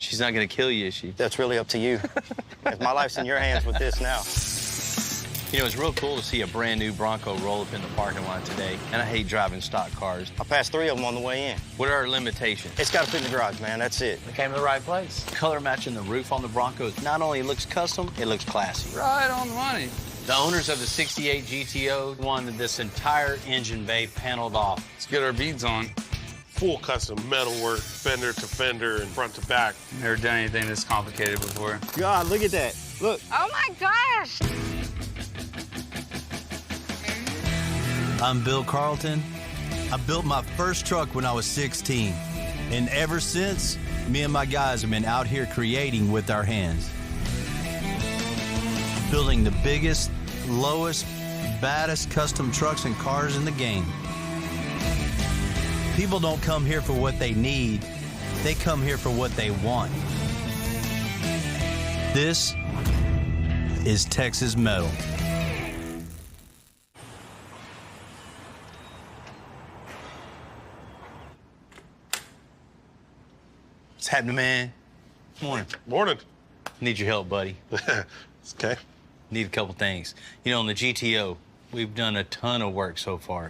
She's not gonna kill you, is she? That's really up to you. My life's in your hands with this now. You know, it's real cool to see a brand new Bronco roll up in the parking lot today, and I hate driving stock cars. I passed 3 of them on the way in. What are our limitations? It's got to fit in the garage, man. That's it. We came to the right place. Color matching the roof on the Bronco, not only looks custom, it looks classy. Right on the money. The owners of the 68 GTO wanted this entire engine bay paneled off. Let's get our beads on. Full custom metalwork, fender to fender and front to back. Never done anything this complicated before. God, look at that. Look. Oh my gosh! I'm Bill Carlton. I built my first truck when I was 16. And ever since, me and my guys have been out here creating with our hands. Building the biggest, lowest, baddest custom trucks and cars in the game. People don't come here for what they need. They come here for what they want. This is Texas Metal. What's happening, man? Morning. Morning. Need your help, buddy. It's okay. Need a couple things. You know, on the GTO, we've done a ton of work so far.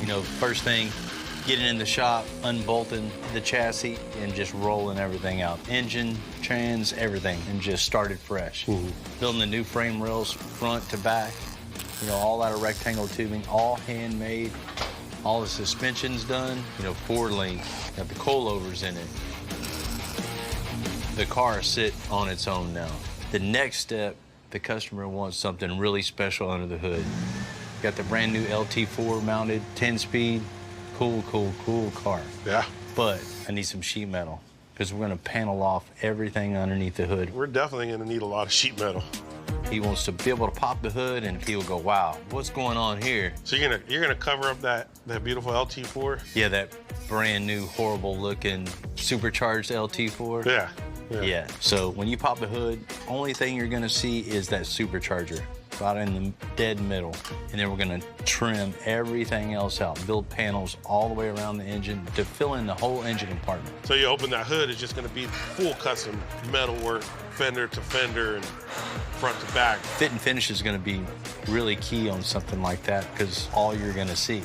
You know, first thing, getting in the shop, unbolting the chassis, and just rolling everything out. Engine, trans, everything, and just started fresh. Building the new frame rails front to back. You know, all out of rectangle tubing, all handmade. All the suspension's done. You know, 4-link, got the coilovers in it. The car sit on its own now. The next step, the customer wants something really special under the hood. Got the brand new LT4 mounted, 10-speed, cool car. Yeah. But I need some sheet metal because we're gonna panel off everything underneath the hood. We're definitely gonna need a lot of sheet metal. He wants to be able to pop the hood and he'll go, wow, what's going on here? So you're gonna cover up that beautiful LT4? Yeah, that brand new, horrible looking supercharged LT4. Yeah. So when you pop the hood, only thing you're gonna see is that supercharger right in the dead middle. And then we're gonna trim everything else out, build panels all the way around the engine to fill in the whole engine compartment. So you open that hood, it's just gonna be full custom metalwork, fender to fender and front to back. Fit and finish is gonna be really key on something like that because all you're gonna see.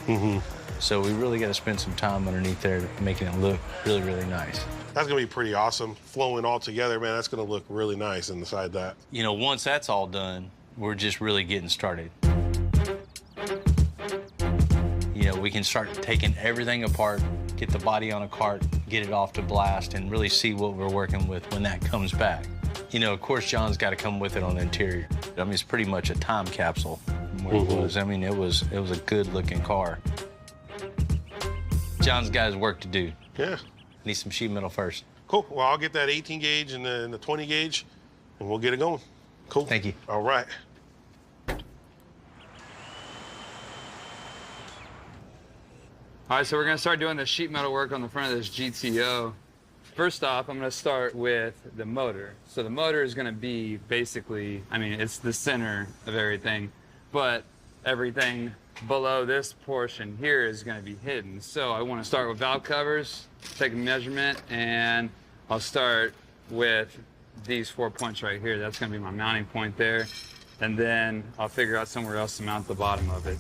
So we really gotta spend some time underneath there making it look really, really nice. That's gonna be pretty awesome. Flowing all together, man, that's gonna look really nice inside that. You know, once that's all done, we're just really getting started. You know, we can start taking everything apart, get the body on a cart, get it off to blast, and really see what we're working with when that comes back. You know, of course, John's got to come with it on the interior. I mean, it's pretty much a time capsule from where it was. I mean, it was a good-looking car. John's got his work to do. Yeah. Need some sheet metal first. Cool. Well, I'll get that 18 gauge and the 20 gauge, and we'll get it going. Cool. Thank you. All right. All right, so we're gonna start doing the sheet metal work on the front of this GTO. First off, I'm gonna start with the motor. So the motor is gonna be basically, I mean, it's the center of everything, but everything below this portion here is gonna be hidden. So I wanna start with valve covers, take a measurement, and I'll start with these 4 points right here. That's gonna be my mounting point there. And then I'll figure out somewhere else to mount the bottom of it.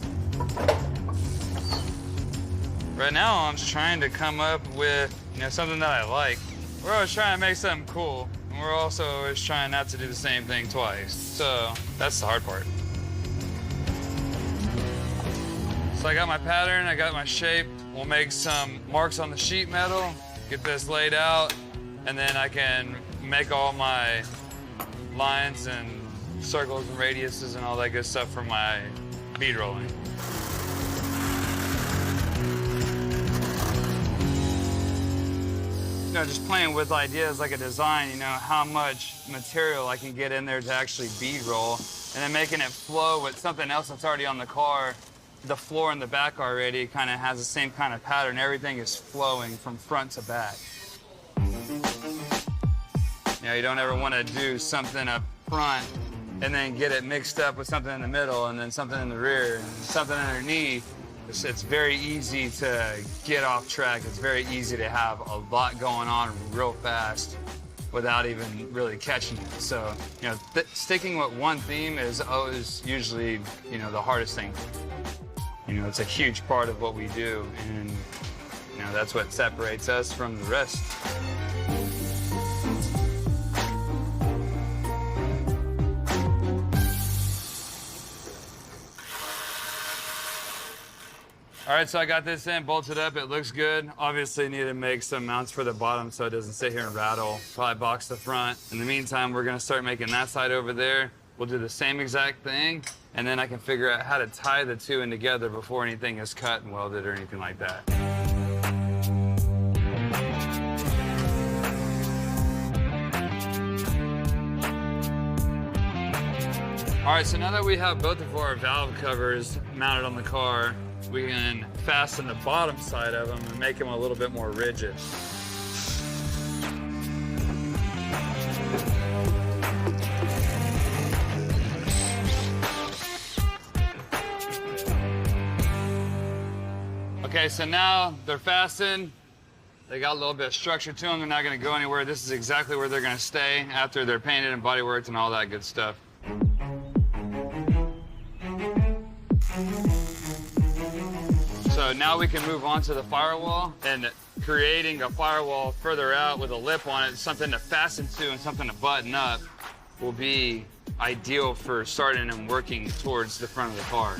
Right now, I'm just trying to come up with, something that I like. We're always trying to make something cool, and we're also always trying not to do the same thing twice. So that's the hard part. So I got my pattern, I got my shape. We'll make some marks on the sheet metal, get this laid out, and then I can make all my lines and circles and radiuses and all that good stuff for my bead rolling. Just playing with ideas like a design, how much material I can get in there to actually bead roll, and then making it flow with something else that's already on the car. The floor in the back already kind of has the same kind of pattern. Everything is flowing from front to back. You don't ever want to do something up front and then get it mixed up with something in the middle and then something in the rear and something underneath. It's very easy to get off track. It's very easy to have a lot going on real fast without even really catching it. So, you know, sticking with one theme is always usually, you know, the hardest thing. You know, it's a huge part of what we do, and, you know, that's what separates us from the rest. All right, so I got this in, bolted up, it looks good. Obviously need to make some mounts for the bottom so it doesn't sit here and rattle. Probably box the front. In the meantime, we're gonna start making that side over there. We'll do the same exact thing, and then I can figure out how to tie the two in together before anything is cut and welded or anything like that. All right, so now that we have both of our valve covers mounted on the car, we can fasten the bottom side of them and make them a little bit more rigid. Okay, so now they're fastened. They got a little bit of structure to them. They're not gonna go anywhere. This is exactly where they're gonna stay after they're painted and bodyworked and all that good stuff. So now we can move on to the firewall, and creating a firewall further out with a lip on it, something to fasten to and something to button up, will be ideal for starting and working towards the front of the car.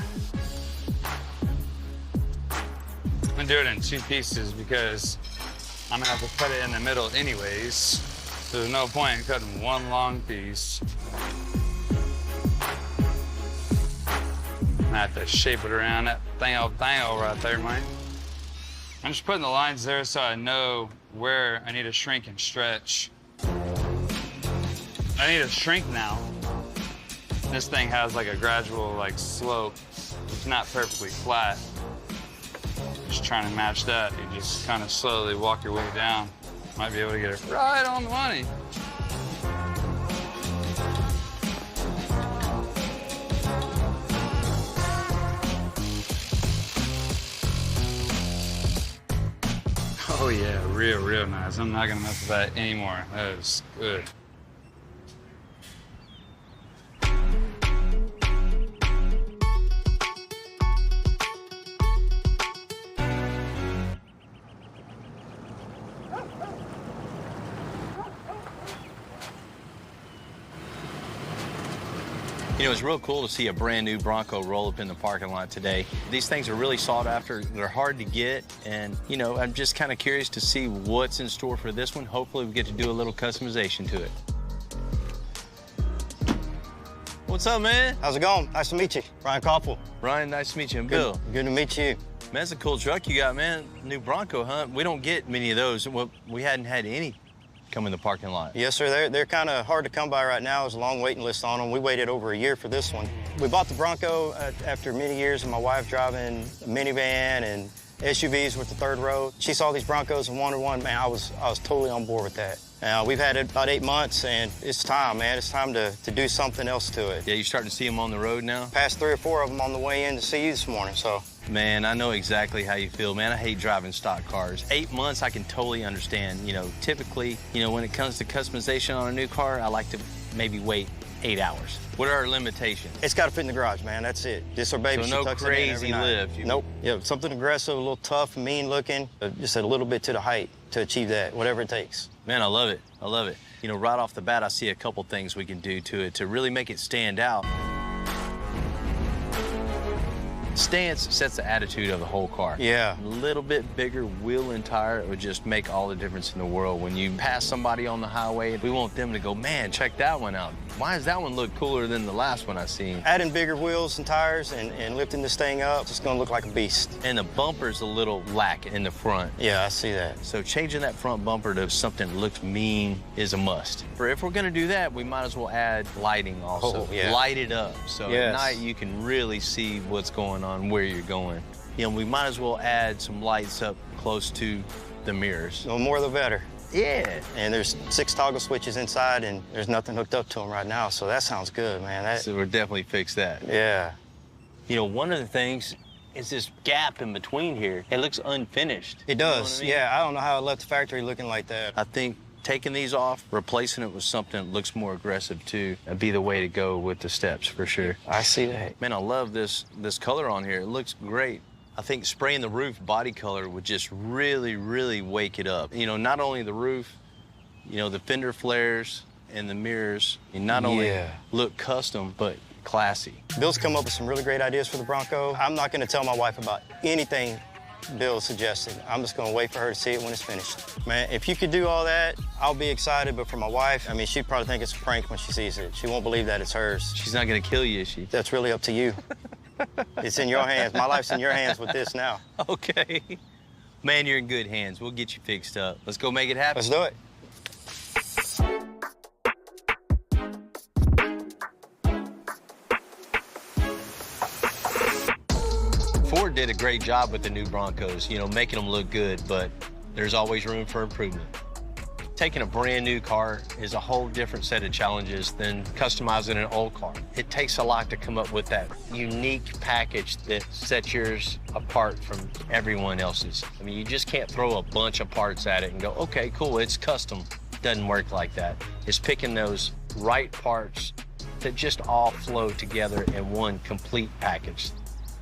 I'm gonna do it in two pieces because I'm gonna have to cut it in the middle anyways. So there's no point in cutting one long piece. I have to shape it around that thing right there, man. I'm just putting the lines there so I know where I need to shrink and stretch. I need to shrink now. This thing has like a gradual like slope. It's not perfectly flat. Just trying to match that. You just kind of slowly walk your way down. Might be able to get it right on the money. Oh yeah, real nice. I'm not gonna mess with that anymore. That is good. You know, it's real cool to see a brand new Bronco roll up in the parking lot today. These things are really sought after. They're hard to get. And, you know, I'm just kind of curious to see what's in store for this one. Hopefully we get to do a little customization to it. What's up, man? How's it going? Nice to meet you. Ryan Koppel. Ryan, nice to meet you. And Bill. Good to meet you. Man, that's a cool truck you got, man. New Bronco, huh? We don't get many of those. Well, we hadn't had any come in the parking lot. Yes, sir. They're kind of hard to come by right now. There's a long waiting list on them. We waited over a year for this one. We bought the Bronco after many years of my wife driving a minivan and SUVs with the third row. She saw these Broncos and wanted one. Man, I was totally on board with that. We've had it about 8 months, and it's time, man. It's time to do something else to it. Yeah, you starting to see them on the road now? Passed 3 or 4 of them on the way in to see you this morning, so. Man, I know exactly how you feel, man. I hate driving stock cars. 8 months, I can totally understand. You know, typically, you know, when it comes to customization on a new car, I like to maybe wait 8 hours. What are our limitations? It's got to fit in the garage, man. That's it. Just our baby. So she no tucks it in every crazy night. lift. Nope. Yeah, something aggressive, a little tough, mean looking, just a little bit to the height to achieve that, whatever it takes. Man, I love it. I love it. You know, right off the bat, I see a couple things we can do to it to really make it stand out. Stance sets the attitude of the whole car. Yeah. A little bit bigger wheel and tire, it would just make all the difference in the world. When you pass somebody on the highway, we want them to go, man, check that one out. Why does that one look cooler than the last one I seen? Adding bigger wheels and tires and lifting this thing up, it's gonna look like a beast. And the bumper's a little lack in the front. Yeah, I see that. So changing that front bumper to something that looks mean is a must. If we're gonna do that, we might as well add lighting also. Oh, yeah. Light it up. So Yes. at night you can really see what's going on, where you're going. You know, we might as well add some lights up close to the mirrors. The more the better. Yeah. And there's 6 toggle switches inside, and there's nothing hooked up to them right now, so that sounds good, man. So we'll definitely fix that. Yeah. You know, one of the things is this gap in between here. It looks unfinished. It You know does, what I mean? yeah. I don't know how it left the factory looking like that. I think taking these off, replacing it with something that looks more aggressive too, would be the way to go with the steps for sure. I see that. Man, I love this color on here. It looks great. I think spraying the roof body color would just really, really wake it up. You know, not only the roof, you know, the fender flares and the mirrors, and not only look custom, but classy. Bill's come up with some really great ideas for the Bronco. I'm not gonna tell my wife about anything Bill suggested. I'm just gonna wait for her to see it when it's finished. Man, if you could do all that, I'll be excited, but for my wife, I mean, she'd probably think it's a prank when she sees it. She won't believe that it's hers. She's not gonna kill you, is she? That's really up to you. It's in your hands. My life's in your hands with this now. Okay. Man, you're in good hands. We'll get you fixed up. Let's go make it happen. Let's do it. Ford did a great job with the new Broncos, you know, making them look good, but there's always room for improvement. Taking a brand new car is a whole different set of challenges than customizing an old car. It takes a lot to come up with that unique package that sets yours apart from everyone else's. I mean, you just can't throw a bunch of parts at it and go, okay, cool, it's custom. Doesn't work like that. It's picking those right parts that just all flow together in one complete package.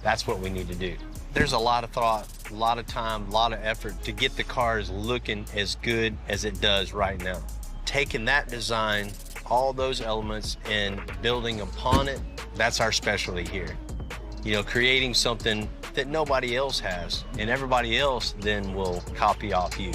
That's what we need to do. There's a lot of thought, a lot of time, a lot of effort to get the cars looking as good as it does right now. Taking that design, all those elements, and building upon it, that's our specialty here. You know, creating something that nobody else has, and everybody else then will copy off you.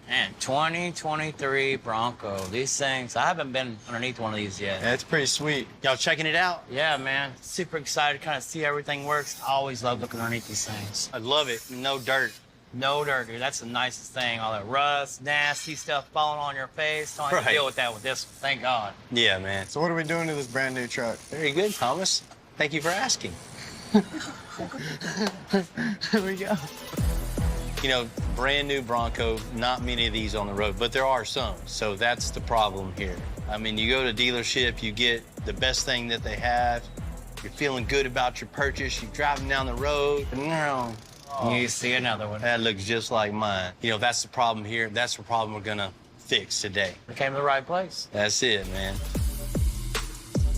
Man, 2023 Bronco. These things, I haven't been underneath one of these yet. Yeah, it's pretty sweet. Y'all checking it out? Yeah, man. Super excited to kind of see everything works. I always love looking underneath these things. I love it. No dirt. No dirt, dude. That's the nicest thing. All that rust, nasty stuff falling on your face. Don't have to Right. deal with that with this one. Thank God. Yeah, man. So what are we doing to this brand new truck? Very good, Thomas. Thank you for asking. Here we go. You know, brand new Bronco, not many of these on the road, but there are some. So that's the problem here. I mean, you go to dealership, you get the best thing that they have. You're feeling good about your purchase. You're driving down the road. No. You see another one. That looks just like mine. You know, that's the problem here. That's the problem we're gonna fix today. We came to the right place. That's it, man.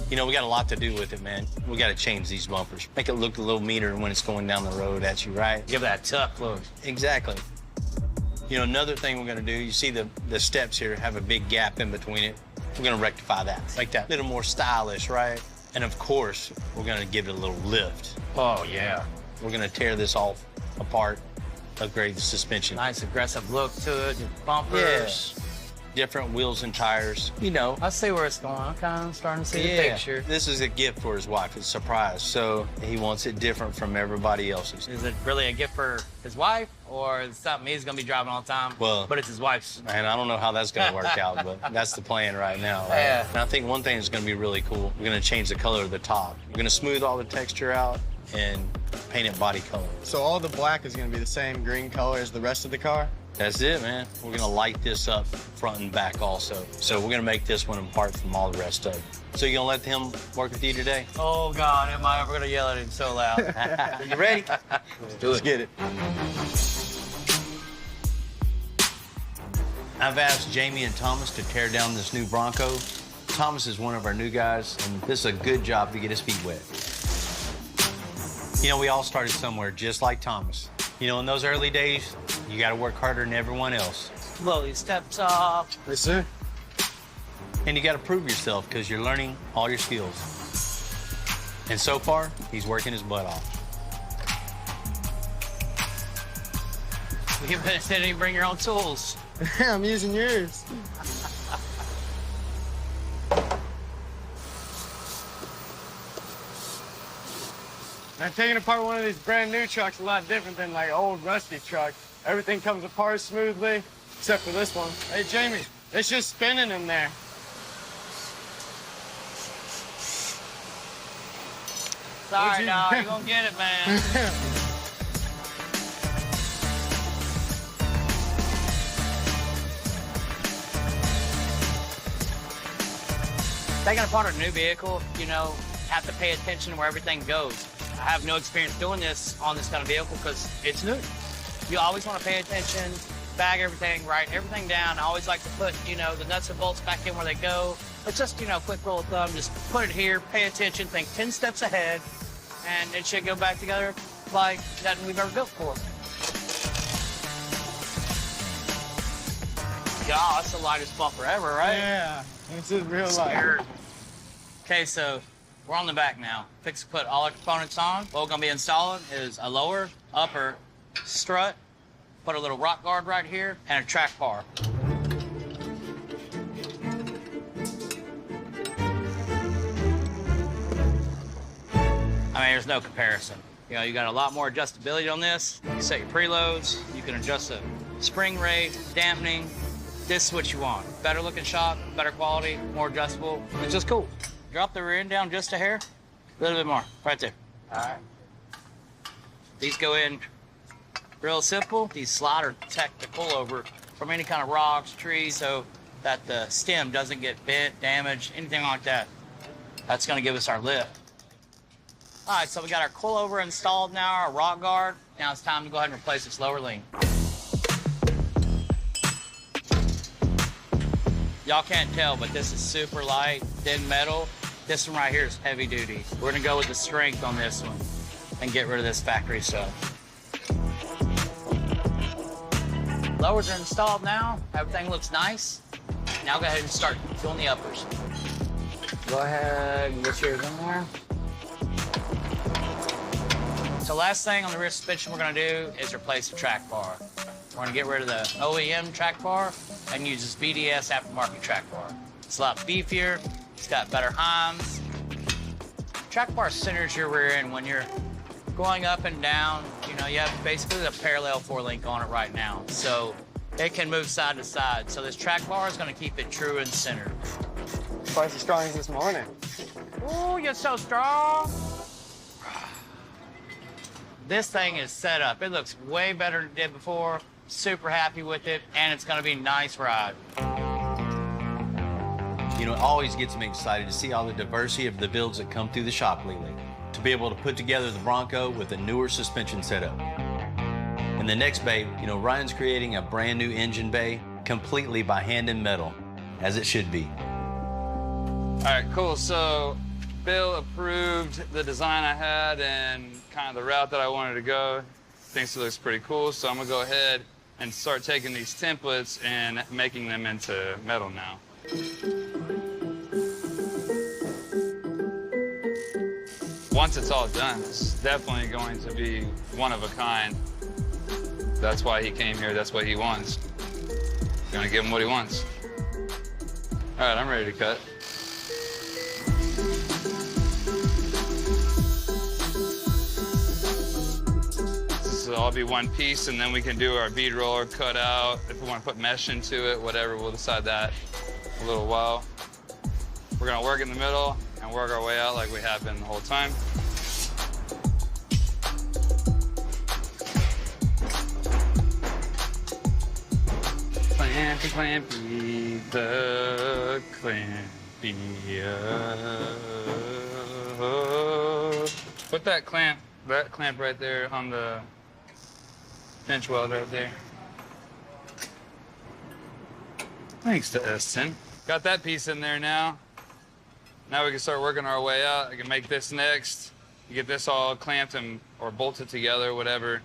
You know, we got a lot to do with it, man. We got to change these bumpers. Make it look a little meaner when it's going down the road at you, right? Give that tough look. Exactly. You know, another thing we're gonna do, you see the steps here have a big gap in between it. We're gonna rectify that, make that a little more stylish, right? And of course, we're gonna give it a little lift. Oh, yeah. We're gonna tear this all apart, upgrade the suspension. Nice aggressive look to it. Bumpers. Different wheels and tires, you know. I see where it's going. I'm kind of starting to see the picture. This is a gift for his wife. It's a surprise. So he wants it different from everybody else's. Is it really a gift for his wife, or is it something he's gonna be driving all the time? Well, but it's his wife's. And I don't know how that's gonna work out, but that's the plan right now. Right? Yeah. And I think one thing that's gonna be really cool, we're gonna change the color of the top. We're gonna smooth all the texture out and paint it body color. So all the black is gonna be the same green color as the rest of the car? That's it, man. We're gonna light this up front and back also. So we're gonna make this one apart from all the rest of it. So you gonna let him work with you today? Oh God, am I ever gonna yell at him so loud? You ready? Let's get it. I've asked Jamie and Thomas to tear down this new Bronco. Thomas is one of our new guys, and this is a good job to get his feet wet. You know, we all started somewhere, just like Thomas. You know, in those early days, you gotta work harder than everyone else. Slowly steps off. Yes, sir. And you gotta prove yourself, because you're learning all your skills. And so far, he's working his butt off. You didn't bring your own tools. I'm using yours. Now, taking apart one of these brand new trucks is a lot different than like old rusty truck. Everything comes apart smoothly, except for this one. Hey, Jamie, it's just spinning in there. Sorry, dog. You're gonna get it, man. Taking apart a new vehicle, you know, have to pay attention to where everything goes. I have no experience doing this on this kind of vehicle because it's new. You always want to pay attention, bag everything, write everything down. I always like to put, you know, the nuts and bolts back in where they go. It's just, you know, quick rule of thumb, just put it here, pay attention, think 10 steps ahead, and it should go back together like nothing we've ever built before. God, that's the lightest bumper ever, right? Yeah, this is real life. Scared. Okay, so we're on the back now. Fix to put all our components on. What we're gonna be installing is a lower, upper strut, put a little rock guard right here, and a track bar. I mean, there's no comparison. You know, you got a lot more adjustability on this. You can set your preloads, you can adjust the spring rate, dampening. This is what you want. Better looking shop, better quality, more adjustable. It's just cool. Drop the rear end down just a hair. A little bit more, right there. All right. These go in real simple. These slide or protect the pullover from any kind of rocks, trees, so that the stem doesn't get bent, damaged, anything like that. That's gonna give us our lift. All right, so we got our coilover installed now, our rock guard. Now it's time to go ahead and replace this lower lean. Y'all can't tell, but this is super light, thin metal. This one right here is heavy duty. We're gonna go with the strength on this one and get rid of this factory stuff. Lowers are installed now. Everything looks nice. Now go ahead and start doing the uppers. Go ahead and get yours in there. So last thing on the rear suspension we're gonna do is replace the track bar. We're gonna get rid of the OEM track bar and use this BDS aftermarket track bar. It's a lot beefier, it's got better heims. Track bar centers your rear end when you're going up and down. You know, you have basically a parallel 4-link on it right now. So it can move side to side. So this track bar is gonna keep it true and centered. Twice as strong as this morning. Ooh, you're so strong. This thing is set up. It looks way better than it did before. Super happy with it, and it's gonna be a nice ride. You know, it always gets me excited to see all the diversity of the builds that come through the shop lately. To be able to put together the Bronco with a newer suspension setup. In the next bay, you know, Ryan's creating a brand new engine bay completely by hand and metal, as it should be. All right, cool. So Bill approved the design I had and kind of the route that I wanted to go. Thinks it looks pretty cool, so I'm gonna go ahead and start taking these templates and making them into metal now. Once it's all done, it's definitely going to be one of a kind. That's why he came here, that's what he wants. Gonna give him what he wants. All right, I'm ready to cut. This will all be one piece, and then we can do our bead roller cut out. If we want to put mesh into it, whatever, we'll decide that in a little while. We're gonna work in the middle and work our way out like we have been the whole time. Clampy, clampy, the clampy. Put that clamp right there on the pinch weld right there. Thanks to S10. Got that piece in there now. Now we can start working our way out. I can make this next. You get this all clamped and or bolted together, whatever.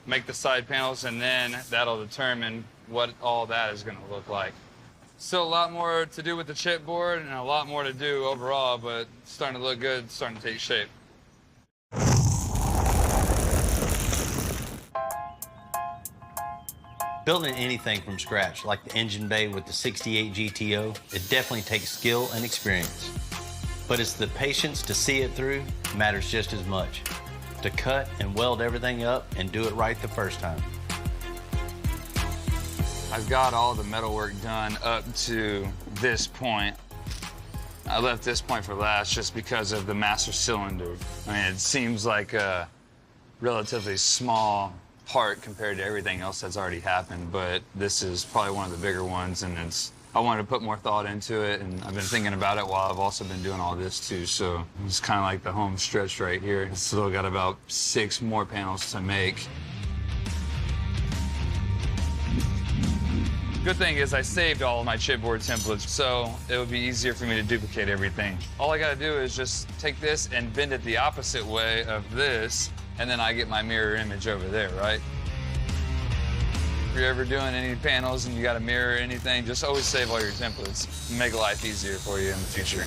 Make the side panels, and then that'll determine what all that is gonna look like. Still a lot more to do with the chipboard and a lot more to do overall, but it's starting to look good, it's starting to take shape. Building anything from scratch, like the engine bay with the 68 GTO, it definitely takes skill and experience. But it's the patience to see it through matters just as much. To cut and weld everything up and do it right the first time. I've got all the metalwork done up to this point. I left this point for last just because of the master cylinder. I mean, it seems like a relatively small part compared to everything else that's already happened, but this is probably one of the bigger ones, and it's I wanted to put more thought into it, and I've been thinking about it while I've also been doing all this too. So it's kind of like the home stretch right here. Still got about 6 more panels to make. Good thing is I saved all of my chipboard templates, so it would be easier for me to duplicate everything. All I gotta do is just take this and bend it the opposite way of this, and then I get my mirror image over there, right? If you're ever doing any panels and you gotta mirror anything, just always save all your templates and make life easier for you in the future.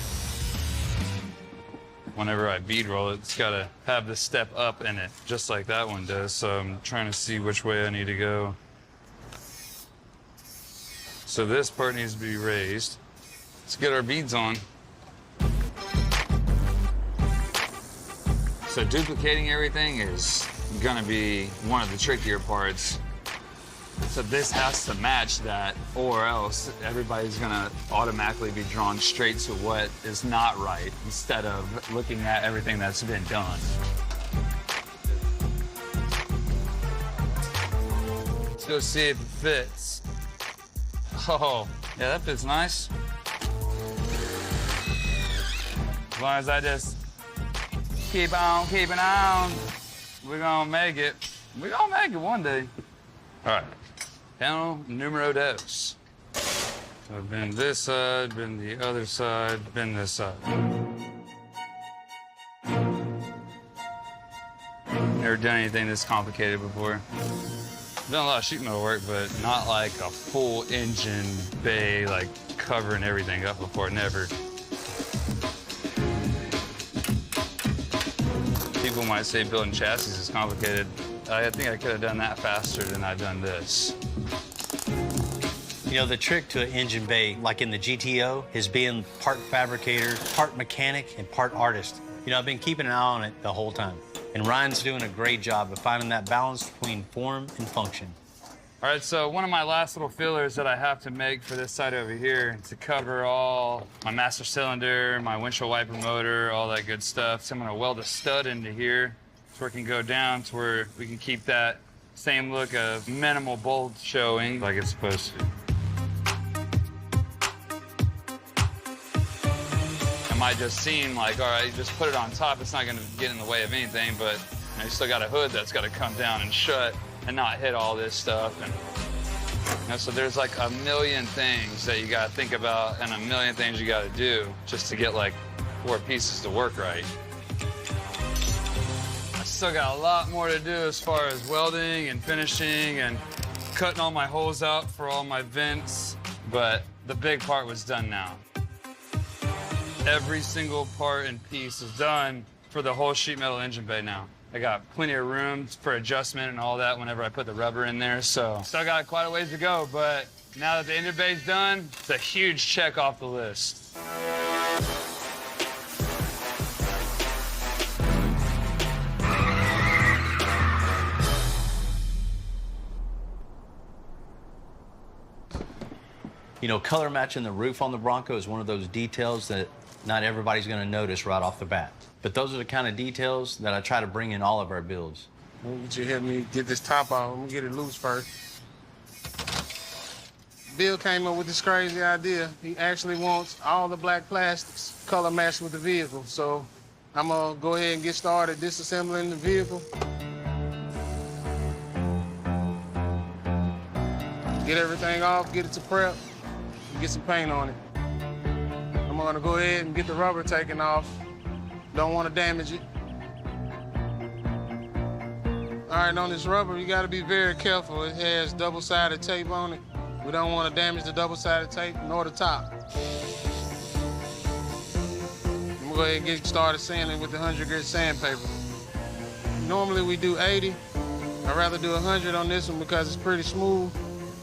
Whenever I bead roll it, it's gotta have the step up in it, just like that one does, so I'm trying to see which way I need to go. So this part needs to be raised. Let's get our beads on. So duplicating everything is gonna be one of the trickier parts. So this has to match that, or else everybody's gonna automatically be drawn straight to what is not right instead of looking at everything that's been done. Let's go see if it fits. Oh, yeah, that fits nice. As long as I just keep on keeping on, we're gonna make it. We're gonna make it one day. All right, panel numero dos. So bend this side, bend the other side, bend this side. Never done anything this complicated before. I've done a lot of sheet metal work, but not like a full engine bay, like covering everything up before, never. People might say building chassis is complicated. I think I could have done that faster than I've done this. You know, the trick to an engine bay, like in the GTO, is being part fabricator, part mechanic, and part artist. You know, I've been keeping an eye on it the whole time. And Ryan's doing a great job of finding that balance between form and function. All right, so one of my last little fillers that I have to make for this side over here to cover all my master cylinder, my windshield wiper motor, all that good stuff. So I'm gonna weld a stud into here so it can go down to where we can keep that same look of minimal bolt showing like it's supposed to. It might just seem like, all right, just put it on top. It's not gonna get in the way of anything, but you know, you still got a hood that's gotta come down and shut and not hit all this stuff. And you know, so there's like a million things that you gotta think about and a million things you gotta do just to get like 4 pieces to work right. I still got a lot more to do as far as welding and finishing and cutting all my holes out for all my vents, but the big part was done now. Every single part and piece is done for the whole sheet metal engine bay now. I got plenty of room for adjustment and all that whenever I put the rubber in there, so still got quite a ways to go, but now that the engine bay's done, it's a huge check off the list. You know, color matching the roof on the Bronco is one of those details that not everybody's gonna notice right off the bat. But those are the kind of details that I try to bring in all of our builds. Would you help me get this top off? I'm gonna get it loose first. Bill came up with this crazy idea. He actually wants all the black plastics color matched with the vehicle. So I'm gonna go ahead and get started disassembling the vehicle. Get everything off, get it to prep, and get some paint on it. I'm gonna go ahead and get the rubber taken off. Don't want to damage it. All right, on this rubber, you gotta be very careful. It has double-sided tape on it. We don't want to damage the double-sided tape nor the top. I'm gonna go ahead and get started sanding with the 100 grit sandpaper. Normally we do 80. I'd rather do 100 on this one because it's pretty smooth.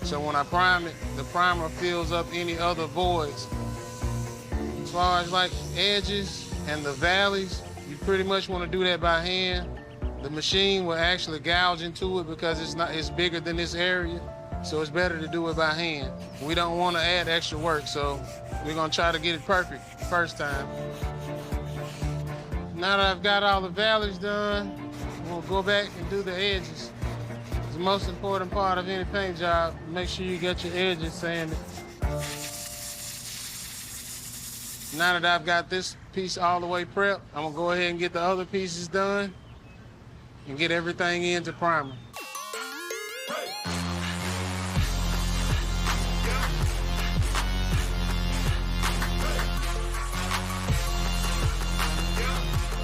So when I prime it, the primer fills up any other voids. As far as like edges and the valleys, you pretty much want to do that by hand. The machine will actually gouge into it because it's bigger than this area. So it's better to do it by hand. We don't want to add extra work, so we're gonna try to get it perfect the first time. Now that I've got all the valleys done, we'll go back and do the edges. It's the most important part of any paint job. Make sure you get your edges sanded. Now that I've got this piece all the way prepped, I'm gonna go ahead and get the other pieces done and get everything into primer.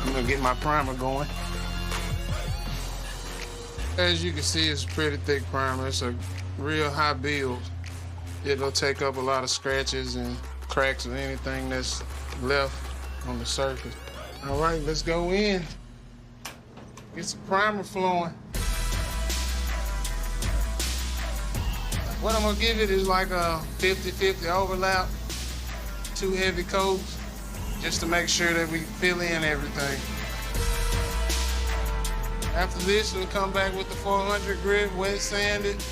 I'm gonna get my primer going. As you can see, it's a pretty thick primer. It's a real high build. It'll take up a lot of scratches and cracks or anything that's left on the surface. All right, let's go in. Get some primer flowing. What I'm gonna give it is like a 50-50 overlap, 2 heavy coats, just to make sure that we fill in everything. After this, we'll come back with the 400 grit, wet sanded.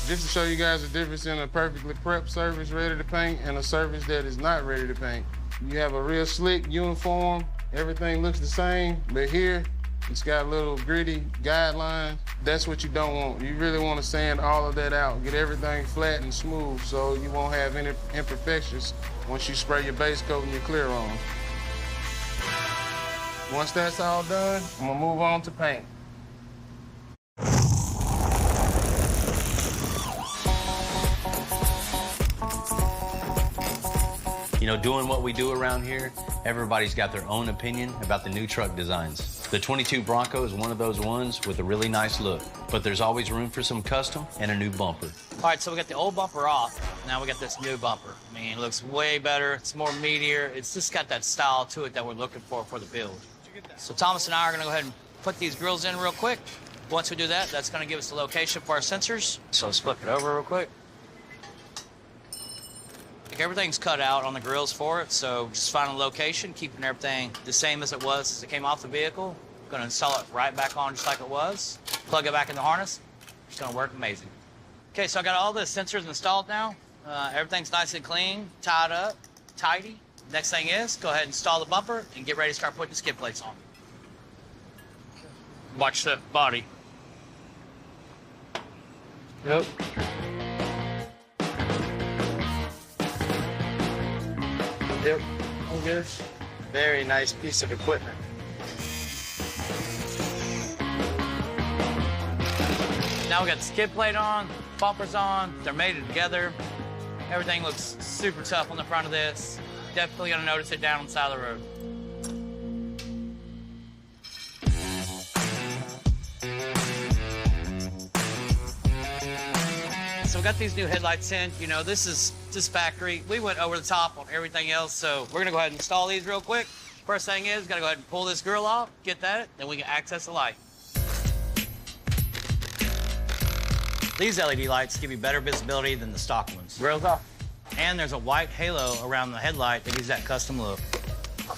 Just to show you guys the difference in a perfectly prepped surface ready to paint and a surface that is not ready to paint. You have a real slick uniform, everything looks the same, but here, it's got little gritty guidelines. That's what you don't want. You really want to sand all of that out, get everything flat and smooth so you won't have any imperfections once you spray your base coat and your clear on. Once that's all done, I'm gonna move on to paint. You know, doing what we do around here, everybody's got their own opinion about the new truck designs. The 22 Bronco is one of those ones with a really nice look, but there's always room for some custom and a new bumper. All right, so we got the old bumper off. Now we got this new bumper. I mean, it looks way better. It's more meatier. It's just got that style to it that we're looking for the build. So Thomas and I are gonna go ahead and put these grills in real quick. Once we do that, that's gonna give us the location for our sensors. So let's flip it over real quick. Everything's cut out on the grills for it, so just find a location, keeping everything the same as it was as it came off the vehicle. Gonna install it right back on just like it was. Plug it back in the harness. It's gonna work amazing. Okay, so I got all the sensors installed now. Everything's nice and clean, tied up, tidy. Next thing is, go ahead and install the bumper and get ready to start putting the skid plates on. Watch the body. Yep. Yep, all good. Very nice piece of equipment. Now we got the skid plate on, bumpers on, they're mated together. Everything looks super tough on the front of this. Definitely gonna notice it down on the side of the road. So we got these new headlights in. You know, this is just factory. We went over the top on everything else, so we're gonna go ahead and install these real quick. First thing is, gotta go ahead and pull this grill off, get that, then we can access the light. These LED lights give you better visibility than the stock ones. Grills off. And there's a white halo around the headlight that gives that custom look.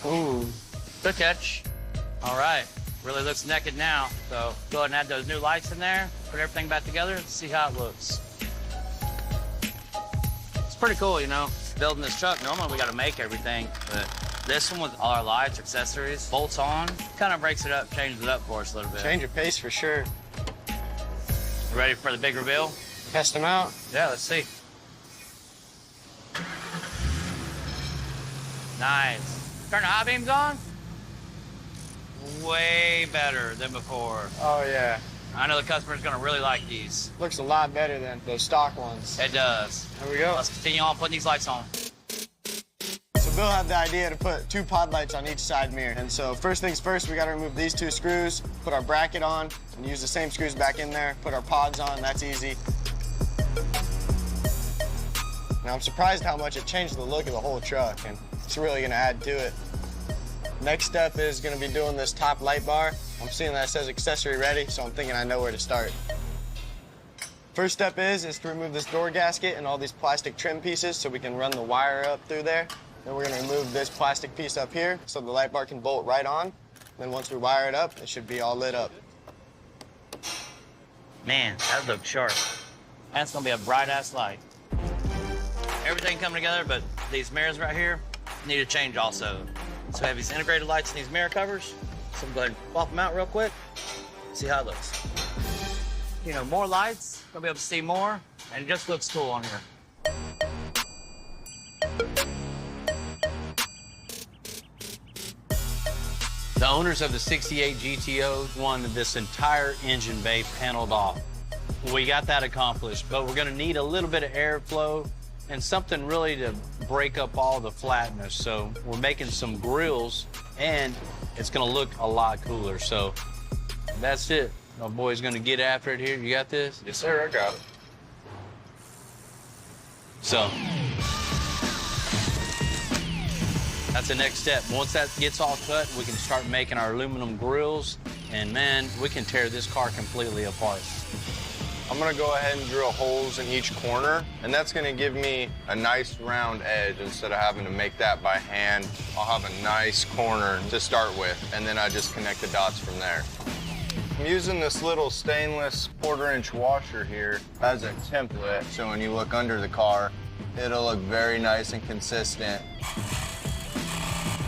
Ooh. Good catch. All right, really looks naked now. So go ahead and add those new lights in there, put everything back together, see how it looks. It's pretty cool, you know, building this truck. Normally we gotta make everything, but this one with all our lights, accessories, bolts on, kind of breaks it up, changes it up for us a little bit. Change your pace for sure. You ready for the big reveal? Test them out. Yeah, let's see. Nice. Turn the high beams on. Way better than before. Oh yeah. I know the customer's gonna really like these. Looks a lot better than those stock ones. It does. There we go. Let's continue on putting these lights on. So Bill had the idea to put 2 pod lights on each side mirror. And so first things first, we gotta remove these 2 screws, put our bracket on, and use the same screws back in there, put our pods on, that's easy. Now I'm surprised how much it changed the look of the whole truck, and it's really gonna add to it. Next step is gonna be doing this top light bar. I'm seeing that it says accessory ready, so I'm thinking I know where to start. First step is to remove this door gasket and all these plastic trim pieces so we can run the wire up through there. Then we're gonna remove this plastic piece up here so the light bar can bolt right on. Then once we wire it up, it should be all lit up. Man, that looks sharp. That's gonna be a bright-ass light. Everything coming together, but these mirrors right here need to change also. So we have these integrated lights in these mirror covers. So I'm going to pop them out real quick, see how it looks. You know, more lights, gonna be able to see more, and it just looks cool on here. The owners of the 68 GTO wanted this entire engine bay paneled off. We got that accomplished, but we're gonna need a little bit of airflow and something really to break up all the flatness. So we're making some grills, and it's gonna look a lot cooler. So that's it. My boy's gonna get after it here. You got this? Yes, sir, I got it. So that's the next step. Once that gets all cut, we can start making our aluminum grills, and man, we can tear this car completely apart. I'm gonna go ahead and drill holes in each corner, and that's gonna give me a nice round edge instead of having to make that by hand. I'll have a nice corner to start with, and then I just connect the dots from there. I'm using this little stainless 1/4-inch washer here as a template, so when you look under the car, it'll look very nice and consistent.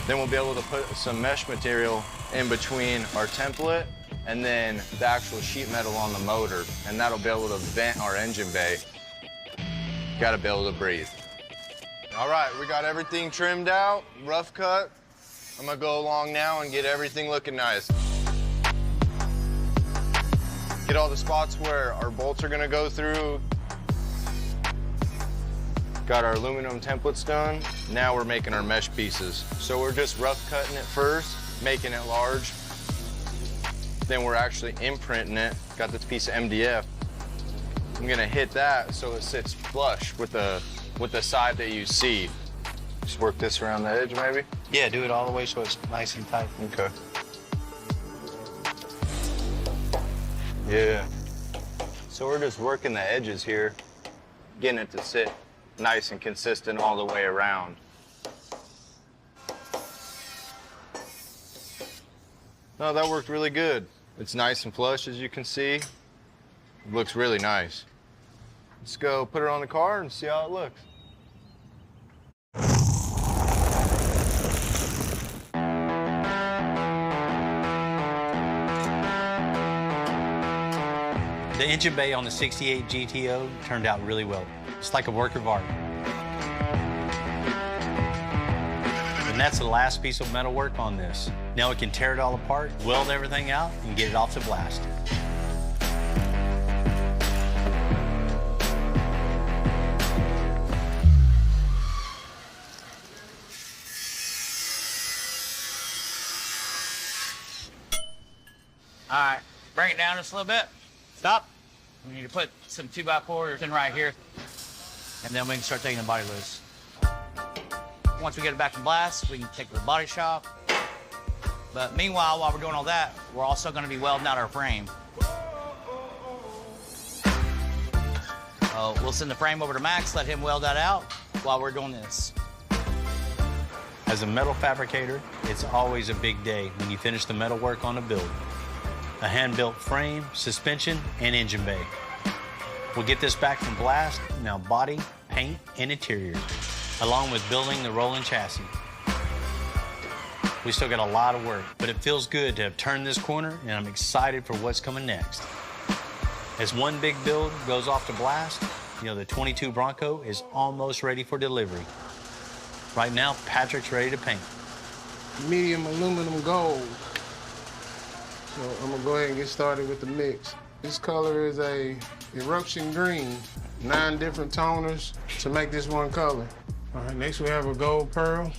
Then we'll be able to put some mesh material in between our template and then the actual sheet metal on the motor, and that'll be able to vent our engine bay. Gotta be able to breathe. All right, we got everything trimmed out, rough cut. I'm gonna go along now and get everything looking nice. Get all the spots where our bolts are gonna go through. Got our aluminum templates done. Now we're making our mesh pieces. So we're just rough cutting it first, making it large. Then we're actually imprinting it. Got this piece of MDF. I'm gonna hit that so it sits flush with the side that you see. Just work this around the edge, maybe? Yeah, do it all the way so it's nice and tight. Okay. Yeah. So we're just working the edges here, getting it to sit nice and consistent all the way around. No, that worked really good. It's nice and flush, as you can see. It looks really nice. Let's go put it on the car and see how it looks. The engine bay on the 68 GTO turned out really well. It's like a work of art. And that's the last piece of metal work on this. Now we can tear it all apart, weld everything out, and get it off to blast. All right, bring it down just a little bit. Stop. We need to put some 2x4s in right here, and then we can start taking the body loose. Once we get it back in blast, we can take it to the body shop. But meanwhile, while we're doing all that, we're also going to be welding out our frame. We'll send the frame over to Max, let him weld that out while we're doing this. As a metal fabricator, it's always a big day when you finish the metal work on a build. A hand-built frame, suspension, and engine bay. We'll get this back from blast, now body, paint, and interior, along with building the rolling chassis. We still got a lot of work, but it feels good to have turned this corner, and I'm excited for what's coming next. As one big build goes off to blast, the 22 Bronco is almost ready for delivery. Right now, Patrick's ready to paint. Medium aluminum gold. So I'm gonna go ahead and get started with the mix. This color is a eruption green. 9 different toners to make this one color. All right, next we have a gold pearl.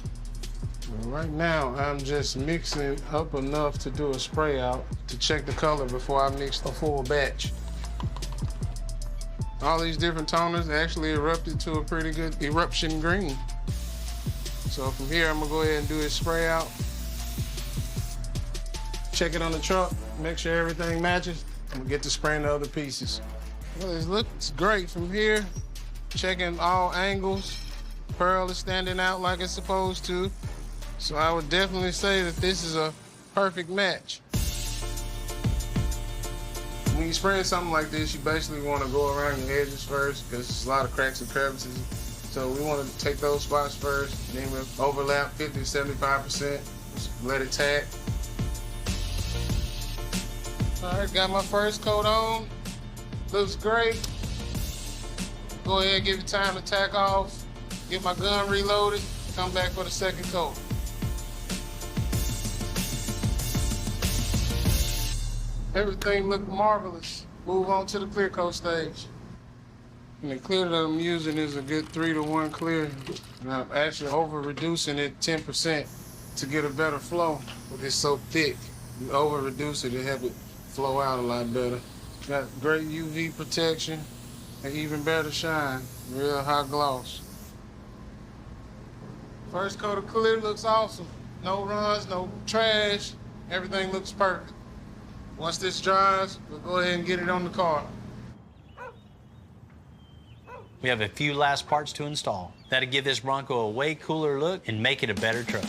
Right now, I'm just mixing up enough to do a spray out to check the color before I mix a full batch. All these different toners actually erupted to a pretty good eruption green. So from here, I'm gonna go ahead and do a spray out. Check it on the truck, make sure everything matches. I'm gonna get to spraying the other pieces. Well, it looks great from here. Checking all angles. Pearl is standing out like it's supposed to. So I would definitely say that this is a perfect match. When you're spraying something like this, you basically want to go around your edges first because there's a lot of cracks and crevices. So we want to take those spots first, then we'll overlap 50 to 75%, just let it tack. All right, got my first coat on. Looks great. Go ahead, give it time to tack off, get my gun reloaded, come back for the second coat. Everything looked marvelous. Move on to the clear coat stage. And the clear that I'm using is a good 3-to-1 clear. And I'm actually over-reducing it 10% to get a better flow. But it's so thick, you over-reduce it, it helps it flow out a lot better. Got great UV protection and even better shine, real high gloss. First coat of clear looks awesome. No runs, no trash, everything looks perfect. Once this dries, we'll go ahead and get it on the car. We have a few last parts to install. That'll give this Bronco a way cooler look and make it a better truck.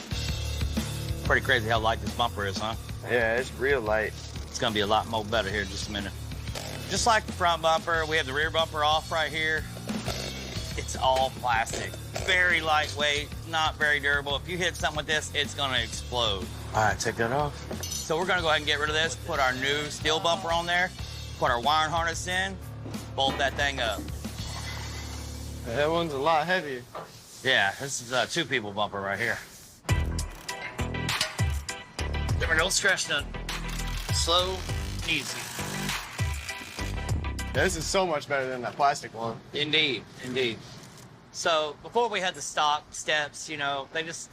Pretty crazy how light this bumper is, huh? Yeah, it's real light. It's gonna be a lot more better here in just a minute. Just like the front bumper, we have the rear bumper off right here. It's all plastic. Very lightweight, not very durable. If you hit something with this, it's gonna explode. All right, take that off. So we're gonna go ahead and get rid of this, put our new steel bumper on there, put our wiring harness in, bolt that thing up. That one's a lot heavier. Yeah, this is a 2-people bumper right here. There were no stress none. Slow, easy. This is so much better than that plastic one. Indeed, indeed. So before we had the stock steps, you know, they just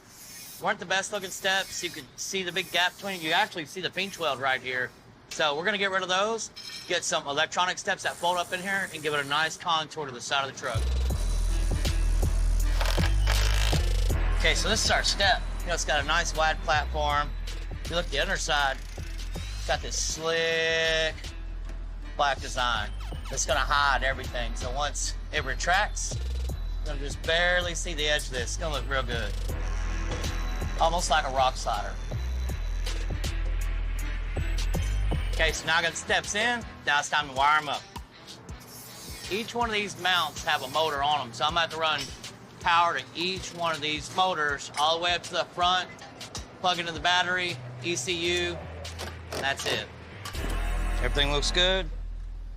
weren't the best looking steps. You could see the big gap between. You actually see the pinch weld right here. So we're gonna get rid of those, get some electronic steps that fold up in here, and give it a nice contour to the side of the truck. Okay, so this is our step. You know, it's got a nice wide platform. If you look at the underside, it's got this slick black design that's gonna hide everything. So once it retracts, you're gonna just barely see the edge of this. It's gonna look real good. Almost like a rock slider. Okay, so now I got the steps in. Now it's time to wire them up. Each one of these mounts have a motor on them, so I'm gonna have to run power to each one of these motors all the way up to the front, plug into the battery, ECU, and that's it. Everything looks good,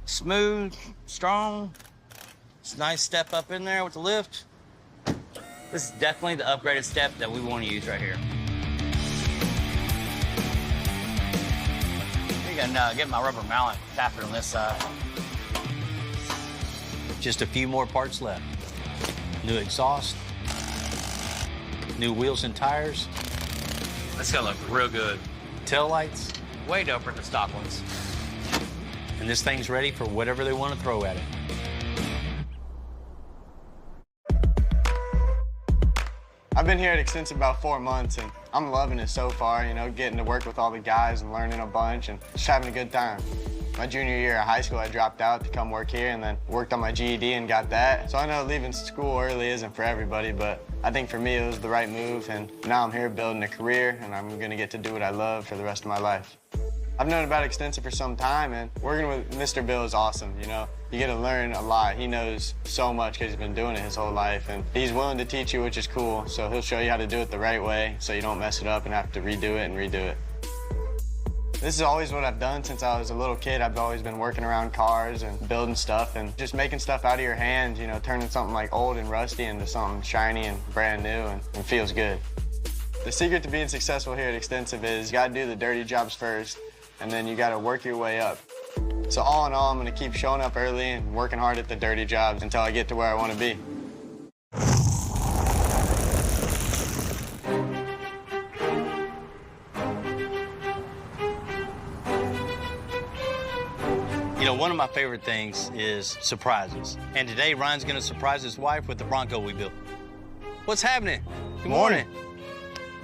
smooth, strong. It's a nice step up in there with the lift. This is definitely the upgraded step that we want to use right here. You can get my rubber mallet, tap it on this side. Just a few more parts left. New exhaust, new wheels and tires, That's gonna look real good. tail lights, Way doper than the stock ones. and this thing's ready for whatever they want to throw at it. I've been here at Extensive about 4 months, and I'm loving it so far, you know, getting to work with all the guys and learning a bunch and just having a good time. My junior year of high school, I dropped out to come work here and then worked on my GED and got that. So I know leaving school early isn't for everybody, but I think for me it was the right move, and now I'm here building a career, and I'm gonna get to do what I love for the rest of my life. I've known about Extensive for some time, and working with Mr. Bill is awesome, you know. You get to learn a lot. He knows so much because he's been doing it his whole life, and he's willing to teach you, which is cool. So he'll show you how to do it the right way so you don't mess it up and have to redo it and redo it. This is always what I've done since I was a little kid. I've always been working around cars and building stuff and just making stuff out of your hands, you know, turning something like old and rusty into something shiny and brand new and feels good. The secret to being successful here at Extensive is you gotta do the dirty jobs first, and then you gotta work your way up. So all in all, I'm gonna keep showing up early and working hard at the dirty jobs until I get to where I wanna be. You know, one of my favorite things is surprises. And today, Ryan's gonna surprise his wife with the Bronco we built. What's happening? Good morning.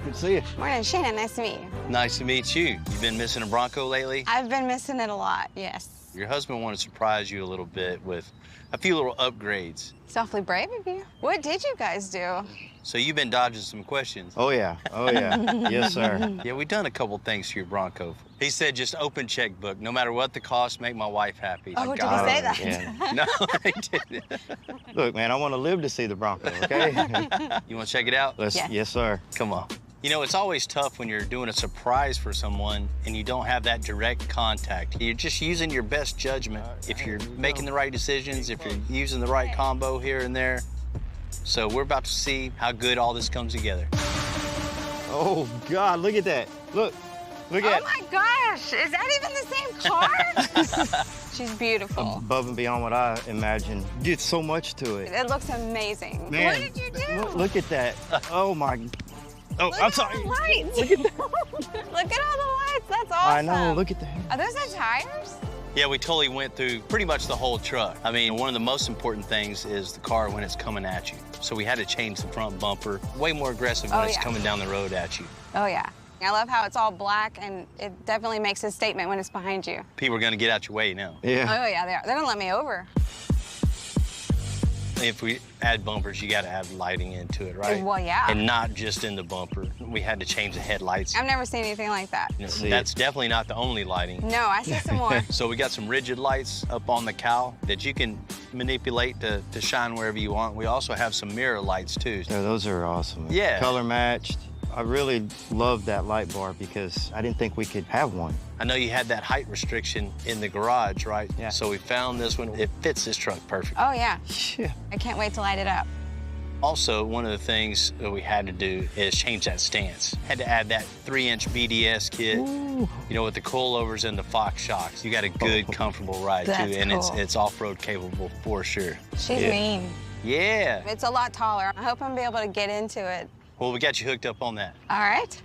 Good to see you. Morning, Shannon. Nice to meet you. Nice to meet you. You've been missing a Bronco lately? I've been missing it a lot, yes. Your husband wanted to surprise you a little bit with a few little upgrades. It's awfully brave of you. What did you guys do? So you've been dodging some questions. Oh, yeah. Oh, yeah. Yes, sir. Yeah, we've done a couple things to your Bronco. He said just open checkbook, no matter what the cost, make my wife happy. Oh, did he say that? Yeah. No, he didn't. Look, man, I want to live to see the Bronco, okay? You want to check it out? Yeah. Yes, sir. Come on. You know, it's always tough when you're doing a surprise for someone and you don't have that direct contact. You're just using your best judgment. If you're making the right decisions, if you're using the right combo here and there. So we're about to see how good all this comes together. Oh, God, look at that. Look, Look Oh at my gosh, is that even the same car? She's beautiful. above and beyond what I imagined. Did so much to it. It looks amazing. Man, What did you do? Look at that. Oh my. Oh, Look I'm at sorry. all the lights. Look at all the lights. That's awesome. I know. Look at that. Are those the tires? Yeah, we totally went through pretty much the whole truck. I mean, one of the most important things is the car when it's coming at you. So we had to change the front bumper. Way more aggressive when it's coming down the road at you. Oh, yeah. I love how it's all black, and it definitely makes a statement when it's behind you. People are gonna get out your way now. Yeah. Oh, yeah, they are. They're gonna let me over. If we add bumpers, you gotta add lighting into it, right? Well, yeah. And not just in the bumper. We had to change the headlights. I've never seen anything like that. You know, that's definitely not the only lighting. No, I see some more. So we got some rigid lights up on the cowl that you can manipulate to shine wherever you want. We also have some mirror lights too. Yeah, those are awesome. Yeah. Color matched. I really love that light bar because I didn't think we could have one. I know you had that height restriction in the garage, right? Yeah. So we found this one. It fits this truck perfect. Oh, yeah. Yeah. I can't wait to light it up. Also, one of the things that we had to do is change that stance. Had to add that 3-inch BDS kit, you know, with the coilovers and the Fox shocks. You got a good, comfortable ride, That's too, and cool. it's off-road capable for sure. She's mean. Yeah. It's a lot taller. I hope I'm be able to get into it. Well, we got you hooked up on that. All right.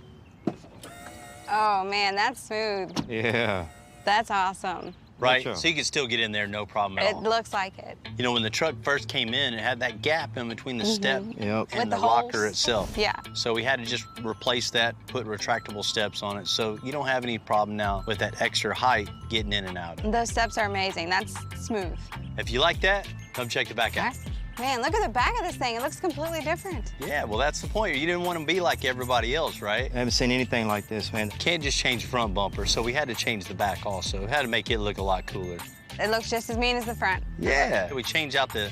Oh, man, that's smooth. Yeah. That's awesome. Right? Gotcha. So you can still get in there, no problem at It all. looks like it. You know, when the truck first came in, it had that gap in between the step Yep. and With the the rocker holes. itself. Yeah. So we had to just replace that, put retractable steps on it, so you don't have any problem now with that extra height getting in and out. Those steps are amazing. That's smooth. If you like that, come check the back out. Man, look at the back of this thing. It looks completely different. Yeah, well, that's the point. You didn't want to be like everybody else, right? I haven't seen anything like this, man. Can't just change the front bumper, so we had to change the back also. We had to make it look a lot cooler. It looks just as mean as the front. Yeah. We changed out the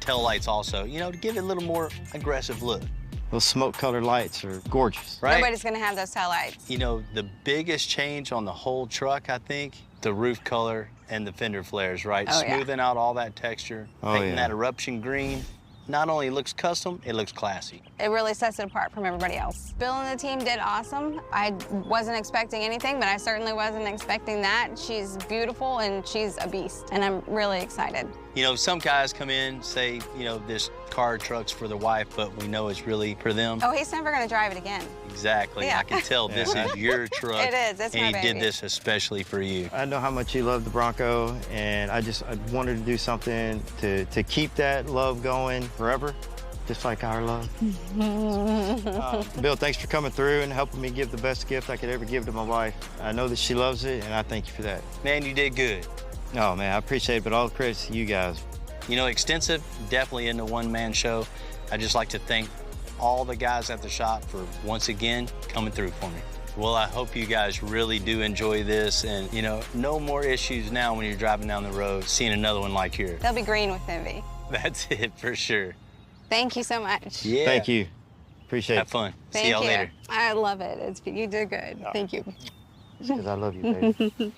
tail lights also, you know, to give it a little more aggressive look. Those smoke-colored lights are gorgeous. Right? Nobody's gonna have those tail lights. You know, the biggest change on the whole truck, I think, the roof color and the fender flares, right? Oh, yeah. Smoothing out all that texture, Oh, making yeah. that eruption green. Not only looks custom, it looks classy. It really sets it apart from everybody else. Bill and the team did awesome. I wasn't expecting anything, but I certainly wasn't expecting that. She's beautiful and she's a beast, and I'm really excited. You know, some guys come in, say, you know, this car truck's for their wife, but we know it's really for them. Oh, he's never gonna drive it again. Exactly. Yeah. I can tell this is your truck. It is. It's and my he did baby. this especially for you. I know how much you love the Bronco, and I wanted to do something to keep that love going forever, just like our love. Bill, thanks for coming through and helping me give the best gift I could ever give to my wife. I know that she loves it, and I thank you for that. Man, you did good. Oh, man, I appreciate it, but all the credit's to you guys. You know, extensive, definitely in the one-man show. I'd just like to thank all the guys at the shop for, once again, coming through for me. Well, I hope you guys really do enjoy this, and, you know, no more issues now when you're driving down the road, seeing another one like yours. They'll be green with envy. That's it, for sure. Thank you so much. Yeah. Thank you. Appreciate Have it. fun. Thank See y'all you. later. I love it. You did good. Thank you. Because I love you, baby.